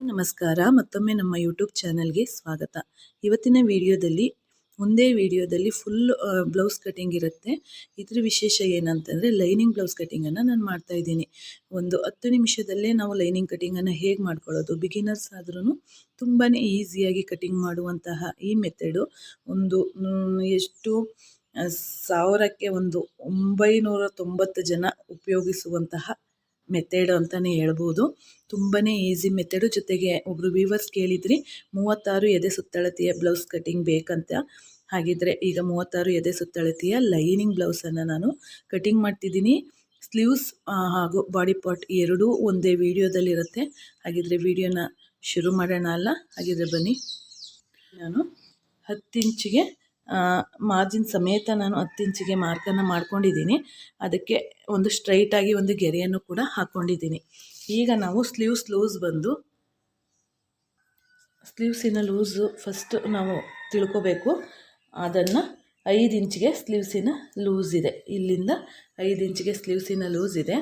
ನಮಸ್ಕಾರ, ಮತ್ತೊಮ್ಮೆ ನಮ್ಮ ಯೂಟ್ಯೂಬ್ ಚಾನಲ್ಗೆ ಸ್ವಾಗತ. ಇವತ್ತಿನ ವಿಡಿಯೋದಲ್ಲಿ ಒಂದೇ ವಿಡಿಯೋದಲ್ಲಿ ಫುಲ್ ಬ್ಲೌಸ್ ಕಟಿಂಗ್ ಇರುತ್ತೆ. ಇದ್ರ ವಿಶೇಷ ಏನಂತಂದರೆ ಲೈನಿಂಗ್ ಬ್ಲೌಸ್ ಕಟಿಂಗನ್ನು ನಾನು ಮಾಡ್ತಾ ಇದ್ದೀನಿ. ಒಂದು 10 ನಿಮಿಷದಲ್ಲೇ ನಾವು ಲೈನಿಂಗ್ ಕಟಿಂಗನ್ನು ಹೇಗೆ ಮಾಡ್ಕೊಳ್ಳೋದು, ಬಿಗಿನರ್ಸ್ ಆದ್ರೂ ತುಂಬಾ ಈಸಿಯಾಗಿ ಕಟಿಂಗ್ ಮಾಡುವಂತಹ ಈ ಮೆಥಡು ಒಂದು ಎಷ್ಟು 1000ಕ್ಕೆ ಒಂದು 990 ಜನ ಉಪಯೋಗಿಸುವಂತಹ ಮೆಥಡ್ ಅಂತಲೇ ಹೇಳ್ಬೋದು. ತುಂಬಾ ಈಸಿ ಮೆಥಡು. ಜೊತೆಗೆ ಒಬ್ಬರು ವ್ಯೂವರ್ಸ್ ಕೇಳಿದ್ರಿ 36 ಎದೆ ಸುತ್ತಳತೆಯ ಬ್ಲೌಸ್ ಕಟಿಂಗ್ ಬೇಕಂತ. ಹಾಗಿದ್ರೆ ಈಗ 36 ಎದೆ ಸುತ್ತಳತೆಯ ಲೈನಿಂಗ್ ಬ್ಲೌಸನ್ನು ನಾನು ಕಟಿಂಗ್ ಮಾಡ್ತಿದ್ದೀನಿ. ಸ್ಲೀವ್ಸ್ ಹಾಗೂ ಬಾಡಿ ಪಾರ್ಟ್ ಎರಡೂ ಒಂದೇ ವಿಡಿಯೋದಲ್ಲಿರುತ್ತೆ. ಹಾಗಿದ್ರೆ ವಿಡಿಯೋನ ಶುರು ಮಾಡೋಣ ಅಲ್ಲ? ಹಾಗಿದ್ರೆ ಬನ್ನಿ. ನಾನು 10 ಇಂಚಿಗೆ ಮಾರ್ಜಿನ್ ಸಮೇತ ನಾನು 10 ಇಂಚಿಗೆ ಮಾರ್ಕನ್ನು ಮಾಡ್ಕೊಂಡಿದ್ದೀನಿ. ಅದಕ್ಕೆ ಒಂದು ಸ್ಟ್ರೈಟಾಗಿ ಒಂದು ಗೆರೆಯನ್ನು ಕೂಡ ಹಾಕ್ಕೊಂಡಿದ್ದೀನಿ. ಈಗ ನಾವು ಸ್ಲೀವ್ಸಿನ ಲೂಸು ಫಸ್ಟ್ ನಾವು ತಿಳ್ಕೊಬೇಕು. ಅದನ್ನು 5 ಇಂಚಿಗೆ ಸ್ಲೀವ್ಸಿನ ಲೂಸ್ ಇದೆ. ಇಲ್ಲಿಂದ 5 ಇಂಚಿಗೆ ಸ್ಲೀವ್ಸಿನ ಲೂಸ್ ಇದೆ.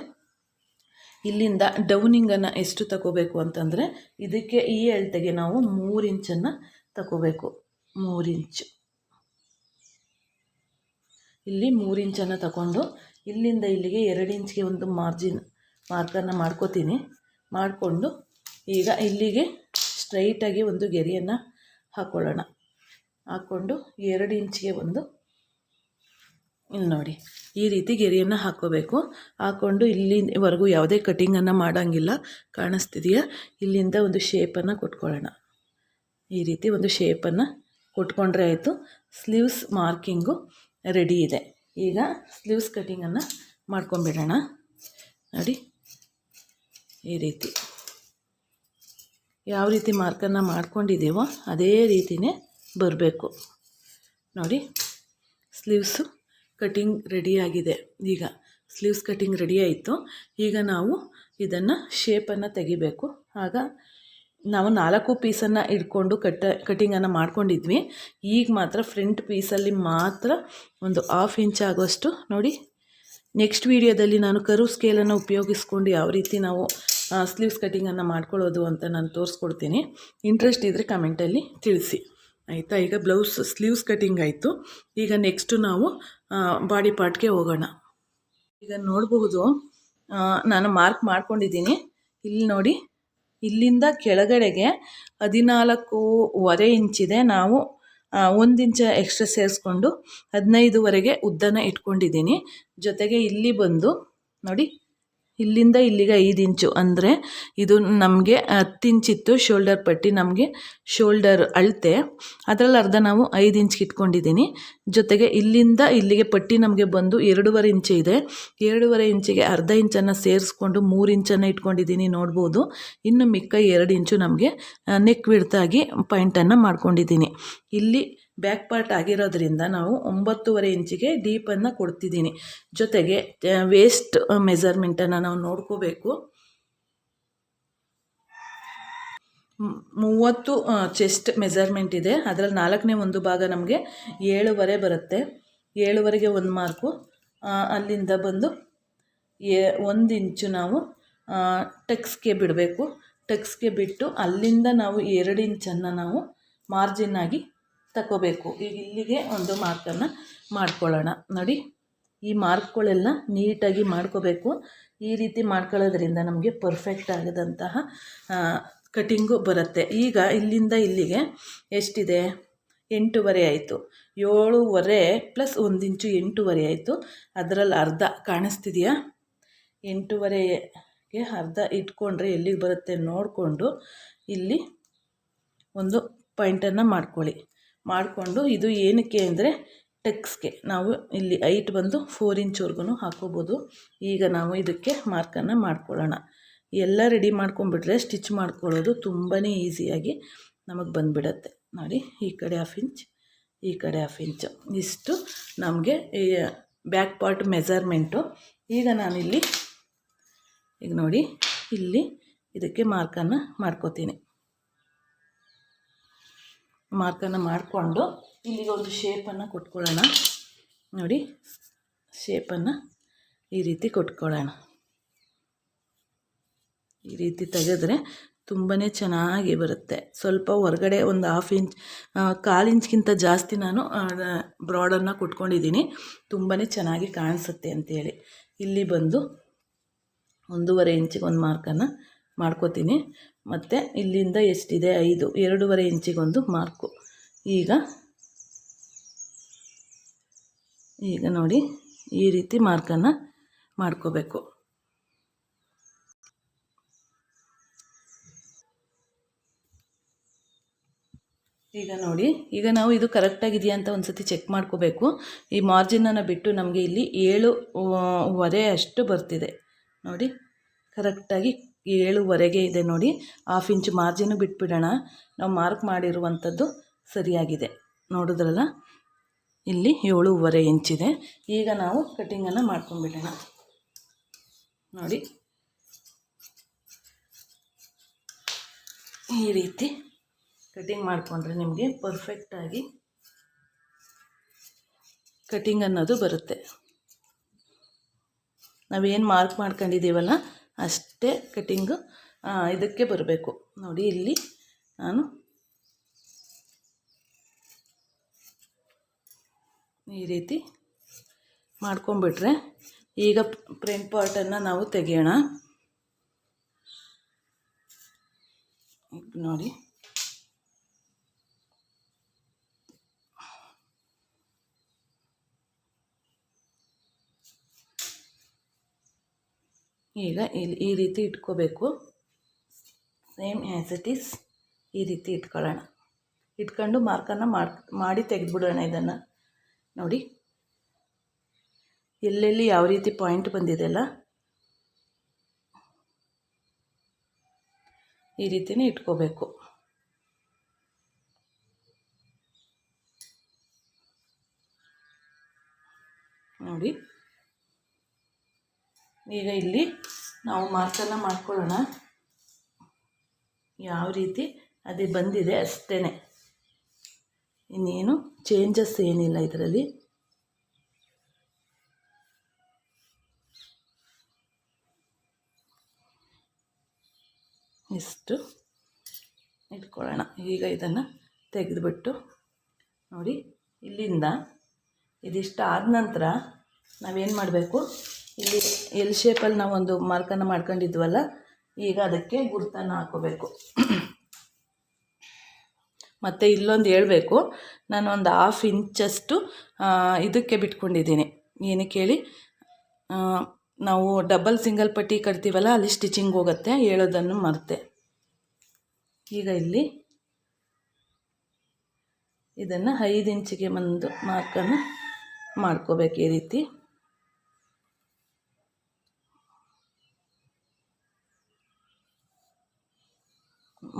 ಇಲ್ಲಿಂದ ಡೌನಿಂಗನ್ನು ಎಷ್ಟು ತಗೋಬೇಕು ಅಂತಂದರೆ ಇದಕ್ಕೆ ಈ ಅಳತೆಗೆ ನಾವು 3 ಇಂಚನ್ನು ತಗೋಬೇಕು. 3 ಇಂಚು ಇಲ್ಲಿ 3 ಇಂಚನ್ನು ತಗೊಂಡು ಇಲ್ಲಿಂದ ಇಲ್ಲಿಗೆ 2 ಇಂಚಿಗೆ ಒಂದು ಮಾರ್ಕನ್ನು ಮಾಡ್ಕೋತೀನಿ. ಮಾಡಿಕೊಂಡು ಈಗ ಇಲ್ಲಿಗೆ ಸ್ಟ್ರೈಟಾಗಿ ಒಂದು ಗೆರೆಯನ್ನು ಹಾಕ್ಕೊಳ್ಳೋಣ. ಹಾಕ್ಕೊಂಡು 2 ಇಂಚಿಗೆ ಒಂದು ಇಲ್ಲಿ ನೋಡಿ ಈ ರೀತಿ ಗೆರೆಯನ್ನು ಹಾಕ್ಕೋಬೇಕು. ಹಾಕ್ಕೊಂಡು ಇಲ್ಲಿವರೆಗೂ ಯಾವುದೇ ಕಟಿಂಗನ್ನು ಮಾಡೋಂಗಿಲ್ಲ. ಕಾಣಿಸ್ತಿದೆಯಾ? ಇಲ್ಲಿಂದ ಒಂದು ಶೇಪನ್ನು ಕೊಟ್ಕೊಳ್ಳೋಣ. ಈ ರೀತಿ ಒಂದು ಶೇಪನ್ನು ಕೊಟ್ಕೊಂಡ್ರೆ ಆಯಿತು. ಸ್ಲೀವ್ಸ್ ಮಾರ್ಕಿಂಗು ರೆಡಿ ಇದೆ. ಈಗ ಸ್ಲೀವ್ಸ್ ಕಟಿಂಗನ್ನು ಮಾಡ್ಕೊಂಬಿಡೋಣ. ನೋಡಿ ಈ ರೀತಿ ಯಾವ ರೀತಿ ಮಾರ್ಕನ್ನು ಮಾಡ್ಕೊಂಡಿದ್ದೀವೋ ಅದೇ ರೀತಿಯೇ ಬರಬೇಕು. ನೋಡಿ ಸ್ಲೀವ್ಸು ಕಟಿಂಗ್ ರೆಡಿಯಾಗಿದೆ. ಈಗ ಸ್ಲೀವ್ಸ್ ಕಟಿಂಗ್ ರೆಡಿ ಆಯಿತು. ಈಗ ನಾವು ಇದನ್ನು ಶೇಪನ್ನು ತೆಗಿಬೇಕು. ಆಗ ನಾವು 4 ಪೀಸನ್ನು ಇಟ್ಕೊಂಡು ಕಟಿಂಗನ್ನು ಮಾಡ್ಕೊಂಡಿದ್ವಿ. ಈಗ ಮಾತ್ರ ಫ್ರಂಟ್ ಪೀಸಲ್ಲಿ ಮಾತ್ರ ಒಂದು 1/2 ಇಂಚ್ ಆಗೋಷ್ಟು ನೋಡಿ. ನೆಕ್ಸ್ಟ್ ವಿಡಿಯೋದಲ್ಲಿ ನಾನು ಕರ್ವ್ ಸ್ಕೇಲನ್ನು ಉಪಯೋಗಿಸ್ಕೊಂಡು ಯಾವ ರೀತಿ ನಾವು ಸ್ಲೀವ್ಸ್ ಕಟಿಂಗನ್ನು ಮಾಡ್ಕೊಳ್ಳೋದು ಅಂತ ನಾನು ತೋರಿಸ್ಕೊಡ್ತೀನಿ. ಇಂಟ್ರೆಸ್ಟ್ ಇದ್ದರೆ ಕಮೆಂಟಲ್ಲಿ ತಿಳಿಸಿ ಆಯಿತಾ. ಈಗ ಬ್ಲೌಸ್ ಸ್ಲೀವ್ಸ್ ಕಟಿಂಗ್ ಆಯಿತು. ಈಗ ನೆಕ್ಸ್ಟು ನಾವು ಬಾಡಿ ಪಾರ್ಟ್ಗೆ ಹೋಗೋಣ. ಈಗ ನೋಡಬಹುದು ನಾನು ಮಾರ್ಕ್ ಮಾಡ್ಕೊಂಡಿದ್ದೀನಿ. ಇಲ್ಲಿ ನೋಡಿ ಇಲ್ಲಿಂದ ಕೆಳಗಡೆಗೆ 14.25 ಇಂಚಿದೆ. ನಾವು 1 ಇಂಚ್ ಎಕ್ಸ್ಟ್ರಾ ಸೇರಿಸ್ಕೊಂಡು 15ವರೆಗೆ ಉದ್ದನ ಇಟ್ಕೊಂಡಿದ್ದೀನಿ. ಜೊತೆಗೆ ಇಲ್ಲಿ ಬಂದು ನೋಡಿ ಇಲ್ಲಿಂದ ಇಲ್ಲಿಗೆ 5 ಇಂಚು ಅಂದರೆ ಇದು ನಮಗೆ 10 ಇಂಚಿತ್ತು ಶೋಲ್ಡರ್ ಪಟ್ಟಿ. ನಮಗೆ ಶೋಲ್ಡರ್ ಅಳತೆ ಅದರಲ್ಲಿ ಅರ್ಧ ನಾವು 5 ಇಂಚ್ಗೆ ಇಟ್ಕೊಂಡಿದ್ದೀನಿ. ಜೊತೆಗೆ ಇಲ್ಲಿಂದ ಇಲ್ಲಿಗೆ ಪಟ್ಟಿ ನಮಗೆ ಬಂದು 2.5 ಇಂಚು ಇದೆ. 2.5 ಇಂಚಿಗೆ ಅರ್ಧ ಇಂಚನ್ನು ಸೇರಿಸ್ಕೊಂಡು 3 ಇಂಚನ್ನು ಇಟ್ಕೊಂಡಿದ್ದೀನಿ. ನೋಡ್ಬೋದು. ಇನ್ನು ಮಿಕ್ಕ 2 ಇಂಚು ನಮಗೆ ನೆಕ್ ವಿಡ್ತಾಗಿ ಪಾಯಿಂಟನ್ನು ಮಾಡ್ಕೊಂಡಿದ್ದೀನಿ. ಇಲ್ಲಿ ಬ್ಯಾಕ್ ಪಾರ್ಟ್ ಆಗಿರೋದ್ರಿಂದ ನಾವು 9.5 ಇಂಚಿಗೆ ಡೀಪನ್ನು ಕೊಡ್ತಿದ್ದೀನಿ. ಜೊತೆಗೆ ವೇಸ್ಟ್ ಮೆಜರ್ಮೆಂಟನ್ನು ನಾವು ನೋಡ್ಕೋಬೇಕು. 30 ಚೆಸ್ಟ್ ಮೆಜರ್ಮೆಂಟ್ ಇದೆ. ಅದರಲ್ಲಿ 4ನೇ ಒಂದು ಭಾಗ ನಮಗೆ 7.5 ಬರುತ್ತೆ. 7.5ಗೆ ಒಂದು ಮಾರ್ಕು. ಅಲ್ಲಿಂದ ಬಂದು 1 ಇಂಚು ನಾವು ಟಕ್ಸ್ಗೆ ಬಿಡಬೇಕು. ಟಕ್ಸ್ಗೆ ಬಿಟ್ಟು ಅಲ್ಲಿಂದ ನಾವು 2 ಇಂಚನ್ನು ನಾವು ಮಾರ್ಜಿನ್ನಾಗಿ ತಗೋಬೇಕು. ಈಗ ಇಲ್ಲಿಗೆ ಒಂದು ಮಾರ್ಕನ್ನು ಮಾಡ್ಕೊಳ್ಳೋಣ. ನೋಡಿ ಈ ಮಾರ್ಕ್ಗಳೆಲ್ಲ ನೀಟಾಗಿ ಮಾಡ್ಕೋಬೇಕು. ಈ ರೀತಿ ಮಾಡ್ಕೊಳ್ಳೋದ್ರಿಂದ ನಮಗೆ ಪರ್ಫೆಕ್ಟ್ ಆಗದಂತಹ ಕಟಿಂಗು ಬರುತ್ತೆ. ಈಗ ಇಲ್ಲಿಂದ ಇಲ್ಲಿಗೆ ಎಷ್ಟಿದೆ? 8.5 ಆಯಿತು. 7.5 ಪ್ಲಸ್ 1 ಇಂಚು 8.5 ಆಯಿತು. ಅದರಲ್ಲಿ ಅರ್ಧ ಕಾಣಿಸ್ತಿದೆಯಾ? 8.5ಗೆ ಅರ್ಧ ಇಟ್ಕೊಂಡ್ರೆ ಎಲ್ಲಿಗೆ ಬರುತ್ತೆ ನೋಡಿಕೊಂಡು ಇಲ್ಲಿ ಒಂದು ಪಾಯಿಂಟನ್ನು ಮಾಡ್ಕೊಳ್ಳಿ. ಮಾಡಿಕೊಂಡು ಇದು ಏನಕ್ಕೆ ಅಂದರೆ ಟಕ್ಸ್ಗೆ ನಾವು ಇಲ್ಲಿ ಹೈಟ್ ಬಂದು 4 ಇಂಚ್ವರೆಗೂ ಹಾಕೋಬೋದು. ಈಗ ನಾವು ಇದಕ್ಕೆ ಮಾರ್ಕನ್ನು ಮಾಡ್ಕೊಳ್ಳೋಣ. ಎಲ್ಲ ರೆಡಿ ಮಾಡ್ಕೊಂಡ್ಬಿಟ್ರೆ ಸ್ಟಿಚ್ ಮಾಡ್ಕೊಳ್ಳೋದು ತುಂಬಾ ಈಸಿಯಾಗಿ ನಮಗೆ ಬಂದುಬಿಡತ್ತೆ. ನೋಡಿ ಈ ಕಡೆ 1/2 ಇಂಚ್, ಈ ಕಡೆ 1/2 ಇಂಚು, ಇಷ್ಟು ನಮಗೆ ಬ್ಯಾಕ್ ಪಾರ್ಟ್ ಮೆಜರ್ಮೆಂಟು. ಈಗ ನಾನಿಲ್ಲಿ ಈಗ ನೋಡಿ ಇಲ್ಲಿ ಇದಕ್ಕೆ ಮಾರ್ಕನ್ನು ಮಾಡ್ಕೋತೀನಿ. ಮಾರ್ಕನ್ನು ಮಾಡಿಕೊಂಡು ಇಲ್ಲಿಗೆ ಒಂದು ಶೇಪನ್ನು ಕೊಟ್ಕೊಳ್ಳೋಣ. ನೋಡಿ ಶೇಪನ್ನು ಈ ರೀತಿ ಕೊಟ್ಕೊಳ್ಳೋಣ. ಈ ರೀತಿ ತೆಗೆದ್ರೆ ತುಂಬಾ ಚೆನ್ನಾಗಿ ಬರುತ್ತೆ. ಸ್ವಲ್ಪ ಹೊರಗಡೆ ಒಂದು 1/2 ಇಂಚ್ 1/4 ಇಂಚ್ಗಿಂತ ಜಾಸ್ತಿ ನಾನು ಬ್ರಾಡನ್ನು ಕೊಟ್ಕೊಂಡಿದ್ದೀನಿ, ತುಂಬಾ ಚೆನ್ನಾಗಿ ಕಾಣಿಸುತ್ತೆ ಅಂತೇಳಿ. ಇಲ್ಲಿ ಬಂದು 1.5 ಇಂಚಿಗೆ ಒಂದು ಮಾರ್ಕನ್ನು ಮಾಡ್ಕೋತೀನಿ. ಮತ್ತು ಇಲ್ಲಿಂದ ಎಷ್ಟಿದೆ 5, 2.5 ಇಂಚಿಗೊಂದು ಮಾರ್ಕು. ಈಗ ನೋಡಿ ಈ ರೀತಿ ಮಾರ್ಕನ್ನು ಮಾಡ್ಕೋಬೇಕು. ಈಗ ನೋಡಿ, ಈಗ ನಾವು ಇದು ಕರೆಕ್ಟಾಗಿದೆಯಾ ಅಂತ ಒಂದು ಸತಿ ಚೆಕ್ ಮಾಡ್ಕೋಬೇಕು. ಈ ಮಾರ್ಜಿನನ್ನು ಬಿಟ್ಟು ನಮಗೆ ಇಲ್ಲಿ 7.5 ಅಷ್ಟು ಬರ್ತಿದೆ ನೋಡಿ. ಕರೆಕ್ಟಾಗಿ 7.5 ಇದೆ ನೋಡಿ. 1/2 ಇಂಚ್ ಮಾರ್ಜಿನ್ ಬಿಟ್ಬಿಡೋಣ. ನಾವು ಮಾರ್ಕ್ ಮಾಡಿರುವಂಥದ್ದು ಸರಿಯಾಗಿದೆ, ನೋಡಿದ್ರಲ್ಲ, ಇಲ್ಲಿ 7.5 ಇಂಚಿದೆ. ಈಗ ನಾವು ಕಟ್ಟಿಂಗನ್ನು ಮಾಡ್ಕೊಂಡ್ಬಿಡೋಣ ನೋಡಿ. ಈ ರೀತಿ ಕಟ್ಟಿಂಗ್ ಮಾಡಿಕೊಂಡ್ರೆ ನಿಮಗೆ ಪರ್ಫೆಕ್ಟಾಗಿ ಕಟ್ಟಿಂಗ್ ಅನ್ನೋದು ಬರುತ್ತೆ. ನಾವೇನು ಮಾರ್ಕ್ ಮಾಡ್ಕೊಂಡಿದ್ದೀವಲ್ಲ ಅಷ್ಟೇ ಕಟ್ಟಿಂಗು ಇದಕ್ಕೆ ಬರಬೇಕು ನೋಡಿ. ಇಲ್ಲಿ ನಾನು ಈ ರೀತಿ ಮಾಡ್ಕೊಂಬಿಟ್ರೆ ಈಗ ಫ್ರಂಟ್ ಪಾರ್ಟನ್ನು ನಾವು ತೆಗೆಯೋಣ ನೋಡಿ. ಈಗ ಇಲ್ಲಿ ಈ ರೀತಿ ಇಟ್ಕೋಬೇಕು. ಸೇಮ್ ಆ್ಯಸ್ ಇಟ್ ಈಸ್ ಈ ರೀತಿ ಇಟ್ಕೊಳ್ಳೋಣ. ಇಟ್ಕೊಂಡು ಮಾರ್ಕನ್ನು ಮಾಡಿ ತೆಗೆದುಬಿಡೋಣ. ಇದನ್ನು ನೋಡಿ, ಎಲ್ಲೆಲ್ಲಿ ಯಾವ ರೀತಿ ಪಾಯಿಂಟ್ ಬಂದಿದೆ ಅಲ್ಲ, ಈ ರೀತಿನೇ ಇಟ್ಕೋಬೇಕು ನೋಡಿ. ಈಗ ಇಲ್ಲಿ ನಾವು ಮಾರ್ಕನ್ನು ಮಾಡ್ಕೊಳ್ಳೋಣ. ಯಾವ ರೀತಿ ಅದೇ ಬಂದಿದೆ ಅಷ್ಟೇ, ಇನ್ನೇನು ಚೇಂಜಸ್ ಏನಿಲ್ಲ ಇದರಲ್ಲಿ. ಇಷ್ಟು ಇಟ್ಕೊಳ್ಳೋಣ. ಈಗ ಇದನ್ನು ತೆಗೆದುಬಿಟ್ಟು ನೋಡಿ, ಇಲ್ಲಿಂದ ಇದಿಷ್ಟು ಆದ ನಂತರ ನಾವೇನು ಮಾಡಬೇಕು, ಇಲ್ಲಿ ಎಲ್ ಶೇಪಲ್ಲಿ ನಾವು ಒಂದು ಮಾರ್ಕನ್ನು ಮಾಡ್ಕೊಂಡಿದ್ವಲ್ಲ, ಈಗ ಅದಕ್ಕೆ ಗುರುತನ್ನು ಹಾಕೋಬೇಕು. ಮತ್ತು ಇಲ್ಲೊಂದು ಹೇಳಬೇಕು, ನಾನು ಒಂದು 1/2 ಇಂಚಷ್ಟು ಇದಕ್ಕೆ ಬಿಟ್ಕೊಂಡಿದ್ದೀನಿ. ಏನಕ್ಕೆ ಹೇಳಿ, ನಾವು ಡಬಲ್ ಸಿಂಗಲ್ ಪಟ್ಟಿ ಕಟ್ತೀವಲ್ಲ, ಅಲ್ಲಿ ಸ್ಟಿಚಿಂಗ್ ಹೋಗುತ್ತೆ, ಹೇಳೋದನ್ನು ಮರೆತೆ. ಈಗ ಇಲ್ಲಿ ಇದನ್ನು 5 ಇಂಚಿಗೆ ಒಂದು ಮಾರ್ಕನ್ನು ಮಾಡ್ಕೋಬೇಕು. ಈ ರೀತಿ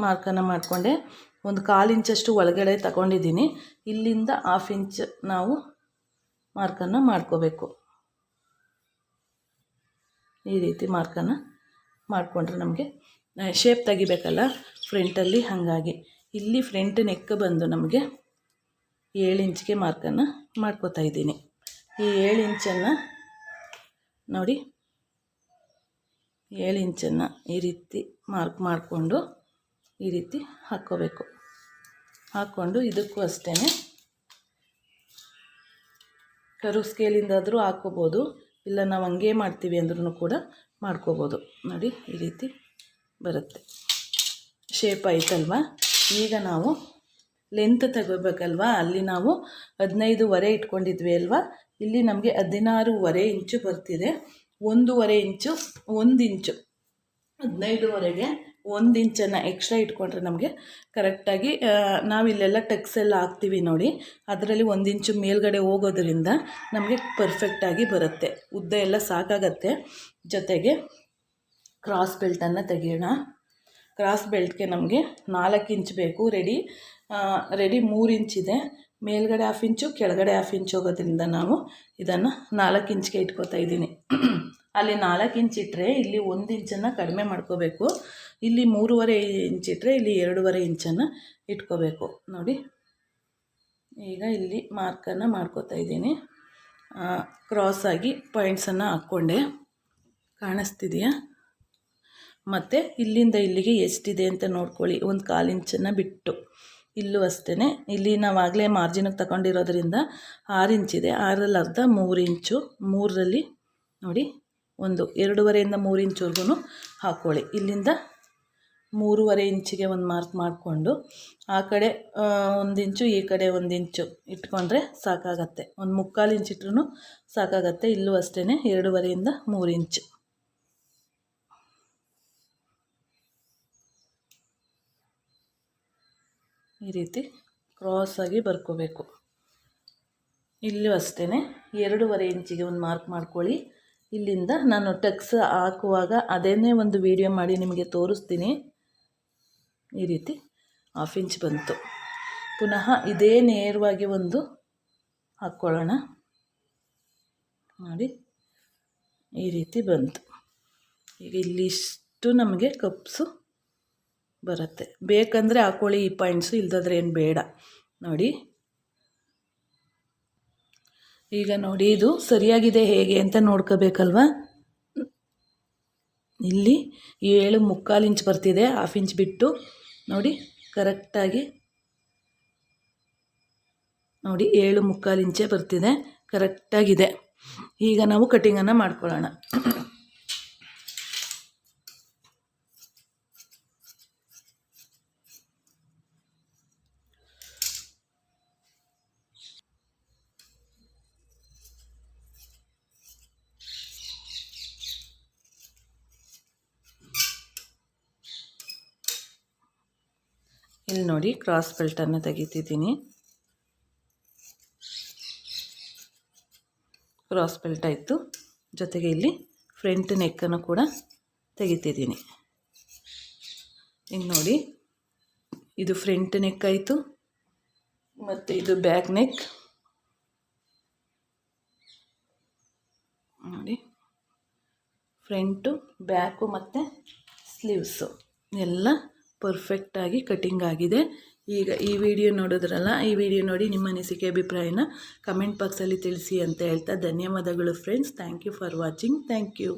ಮಾರ್ಕನ್ನು ಮಾಡಿಕೊಂಡೆ. ಒಂದು 1/4 ಇಂಚಷ್ಟು ಒಳಗಡೆ ತಗೊಂಡಿದ್ದೀನಿ. ಇಲ್ಲಿಂದ 1/2 ಇಂಚ್ ನಾವು ಮಾರ್ಕನ್ನು ಮಾಡ್ಕೋಬೇಕು. ಈ ರೀತಿ ಮಾರ್ಕನ್ನು ಮಾಡಿಕೊಂಡ್ರೆ ನಮಗೆ ಶೇಪ್ ತೆಗಿಬೇಕಲ್ಲ ಫ್ರಂಟಲ್ಲಿ, ಹಾಗಾಗಿ ಇಲ್ಲಿ ಫ್ರಂಟ್ ನೆಕ್ ಬಂದು ನಮಗೆ 7 ಇಂಚ್ಗೆ ಮಾರ್ಕನ್ನು ಮಾಡ್ಕೋತಾ ಇದ್ದೀನಿ. ಈ 7 ಇಂಚನ್ನು ನೋಡಿ, 7 ಇಂಚನ್ನು ಈ ರೀತಿ ಮಾರ್ಕ್ ಮಾಡಿಕೊಂಡು ಈ ರೀತಿ ಹಾಕ್ಕೋಬೇಕು. ಹಾಕ್ಕೊಂಡು ಇದಕ್ಕೂ ಅಷ್ಟೇ ಕರು ಸ್ಕೇಲಿಂದಾದರೂ ಹಾಕ್ಕೋಬೋದು, ಇಲ್ಲ ನಾವು ಹಂಗೆ ಮಾಡ್ತೀವಿ ಅಂದ್ರೂ ಕೂಡ ಮಾಡ್ಕೋಬೋದು ನೋಡಿ. ಈ ರೀತಿ ಬರುತ್ತೆ, ಶೇಪ್ ಆಯ್ತಲ್ವ. ಈಗ ನಾವು ಲೆಂತ್ ತಗೋಬೇಕಲ್ವ, ಅಲ್ಲಿ ನಾವು 15.5 ಇಟ್ಕೊಂಡಿದ್ವಿ ಅಲ್ವಾ, ಇಲ್ಲಿ ನಮಗೆ 16.5 ಇಂಚು ಬರ್ತಿದೆ. 1.5 ಇಂಚು 1 ಇಂಚು 15.5ಗೆ 1 ಇಂಚನ್ನು ಎಕ್ಸ್ಟ್ರಾ ಇಟ್ಕೊಂಡ್ರೆ ನಮಗೆ ಕರೆಕ್ಟಾಗಿ, ನಾವಿಲ್ಲೆಲ್ಲ ಟಕ್ಸ್ ಎಲ್ಲ ಹಾಕ್ತೀವಿ ನೋಡಿ, ಅದರಲ್ಲಿ 1 ಇಂಚು ಮೇಲ್ಗಡೆ ಹೋಗೋದ್ರಿಂದ ನಮಗೆ ಪರ್ಫೆಕ್ಟಾಗಿ ಬರುತ್ತೆ. ಉದ್ದ ಎಲ್ಲ ಸಾಕಾಗತ್ತೆ. ಜೊತೆಗೆ ಕ್ರಾಸ್ ಬೆಲ್ಟನ್ನು ತೆಗೆಯೋಣ. ಕ್ರಾಸ್ ಬೆಲ್ಟ್ಗೆ ನಮಗೆ 4 ಇಂಚ್ ಬೇಕು. ರೆಡಿ 3 ಇಂಚಿದೆ. ಮೇಲ್ಗಡೆ 1/2 ಇಂಚು, ಕೆಳಗಡೆ 1/2 ಇಂಚ್ ಹೋಗೋದ್ರಿಂದ ನಾವು ಇದನ್ನು 4 ಇಂಚ್ಗೆ ಇಟ್ಕೋತಾ ಇದ್ದೀನಿ. ಅಲ್ಲಿ 4 ಇಂಚ್ ಇಟ್ಟರೆ ಇಲ್ಲಿ 1 ಇಂಚನ್ನು ಕಡಿಮೆ ಮಾಡ್ಕೋಬೇಕು. ಇಲ್ಲಿ 3.5 ಇಂಚ್ ಇಟ್ಟರೆ ಇಲ್ಲಿ 2.5 ಇಂಚನ್ನು ಇಟ್ಕೋಬೇಕು ನೋಡಿ. ಈಗ ಇಲ್ಲಿ ಮಾರ್ಕನ್ನು ಮಾಡ್ಕೋತಾ ಇದ್ದೀನಿ. ಕ್ರಾಸಾಗಿ ಪಾಯಿಂಟ್ಸನ್ನು ಹಾಕ್ಕೊಂಡೆ, ಕಾಣಿಸ್ತಿದೆಯಾ? ಮತ್ತು ಇಲ್ಲಿಂದ ಇಲ್ಲಿಗೆ ಎಷ್ಟಿದೆ ಅಂತ ನೋಡ್ಕೊಳ್ಳಿ. ಒಂದು 1/4 ಇಂಚನ್ನು ಬಿಟ್ಟು ಇಲ್ಲೂ ಅಷ್ಟೇ. ಇಲ್ಲಿ ನಾವು ಆಗಲೇ ಮಾರ್ಜಿನಿಗೆ ತಗೊಂಡಿರೋದ್ರಿಂದ 6 ಇಂಚಿದೆ. 6ರಲ್ಲಿ ಅರ್ಧ 3 ಇಂಚು. 3ರಲ್ಲಿ ನೋಡಿ 2.5ಇಂದ 3 ಇಂಚ್ವರೆಗೂ ಹಾಕ್ಕೊಳ್ಳಿ. ಇಲ್ಲಿಂದ 3.5 ಇಂಚಿಗೆ ಒಂದು ಮಾರ್ಕ್ ಮಾಡಿಕೊಂಡು ಆ ಕಡೆ 1 ಇಂಚು, ಈ ಕಡೆ 1 ಇಂಚು ಇಟ್ಕೊಂಡ್ರೆ ಸಾಕಾಗತ್ತೆ. ಒಂದು 3/4 ಇಂಚ್ ಇಟ್ರೂ ಸಾಕಾಗತ್ತೆ. ಇಲ್ಲೂ ಅಷ್ಟೇ 2.5ಇಂದ 3 ಇಂಚು. ಈ ರೀತಿ ಕ್ರಾಸಾಗಿ ಬರ್ಕೋಬೇಕು. ಇಲ್ಲೂ ಅಷ್ಟೇ 2.5 ಇಂಚಿಗೆ ಒಂದು ಮಾರ್ಕ್ ಮಾಡ್ಕೊಳ್ಳಿ. ಇಲ್ಲಿಂದ ನಾನು ಟಕ್ಸ್ ಹಾಕುವಾಗ ಅದೇನೇ ಒಂದು ವಿಡಿಯೋ ಮಾಡಿ ನಿಮಗೆ ತೋರಿಸ್ತೀನಿ. ಈ ರೀತಿ 1/2 ಇಂಚ್ ಬಂತು. ಪುನಃ ಇದೇ ನೇರವಾಗಿ ಒಂದು ಹಾಕ್ಕೊಳ್ಳೋಣ. ನೋಡಿ ಈ ರೀತಿ ಬಂತು. ಈಗ ಇಲ್ಲಿಷ್ಟು ನಮಗೆ ಕಪ್ಸು ಬರುತ್ತೆ. ಬೇಕಂದರೆ ಹಾಕ್ಕೊಳ್ಳಿ ಈ ಪಾಯಿಂಟ್ಸು, ಇಲ್ದಾದ್ರೆ ಏನು ಬೇಡ. ನೋಡಿ ಈಗ ನೋಡಿ ಇದು ಸರಿಯಾಗಿದೆ ಹೇಗೆ ಅಂತ ನೋಡ್ಕೋಬೇಕಲ್ವ. ಇಲ್ಲಿ 7.75 ಇಂಚ್ ಬರ್ತಿದೆ. 1/2 ಇಂಚ್ ಬಿಟ್ಟು ನೋಡಿ ಕರೆಕ್ಟಾಗಿ ನೋಡಿ 7.75 ಇಂಚೇ ಬರ್ತಿದೆ. ಕರೆಕ್ಟಾಗಿದೆ. ಈಗ ನಾವು ಕಟಿಂಗನ್ನು ಮಾಡ್ಕೊಳ್ಳೋಣ. ಇಲ್ಲಿ ನೋಡಿ ಕ್ರಾಸ್ ಬೆಲ್ಟನ್ನು ತೆಗಿತಿದ್ದೀನಿ. ಕ್ರಾಸ್ ಬೆಲ್ಟ್ ಆಯಿತು. ಜೊತೆಗೆ ಇಲ್ಲಿ ಫ್ರಂಟ್ ನೆಕ್ಕನ್ನು ಕೂಡ ತೆಗಿತಿದ್ದೀನಿ. ಈಗ ನೋಡಿ ಇದು ಫ್ರಂಟ್ ನೆಕ್ ಆಯಿತು ಮತ್ತು ಇದು ಬ್ಯಾಕ್ ನೆಕ್. ನೋಡಿ ಫ್ರಂಟು, ಬ್ಯಾಕು ಮತ್ತು ಸ್ಲೀವ್ಸು ಎಲ್ಲ ಪರ್ಫೆಕ್ಟಾಗಿ ಕಟಿಂಗ್ ಆಗಿದೆ. ಈಗ ಈ ವಿಡಿಯೋ ನೋಡಿದ್ರಲ್ಲ, ಈ ವಿಡಿಯೋ ನೋಡಿ ನಿಮ್ಮ ಅನಿಸಿಕೆ ಅಭಿಪ್ರಾಯನ ಕಮೆಂಟ್ ಬಾಕ್ಸಲ್ಲಿ ತಿಳಿಸಿ ಅಂತ ಹೇಳ್ತಾ ಧನ್ಯವಾದಗಳು friends. Thank you for watching. Thank you.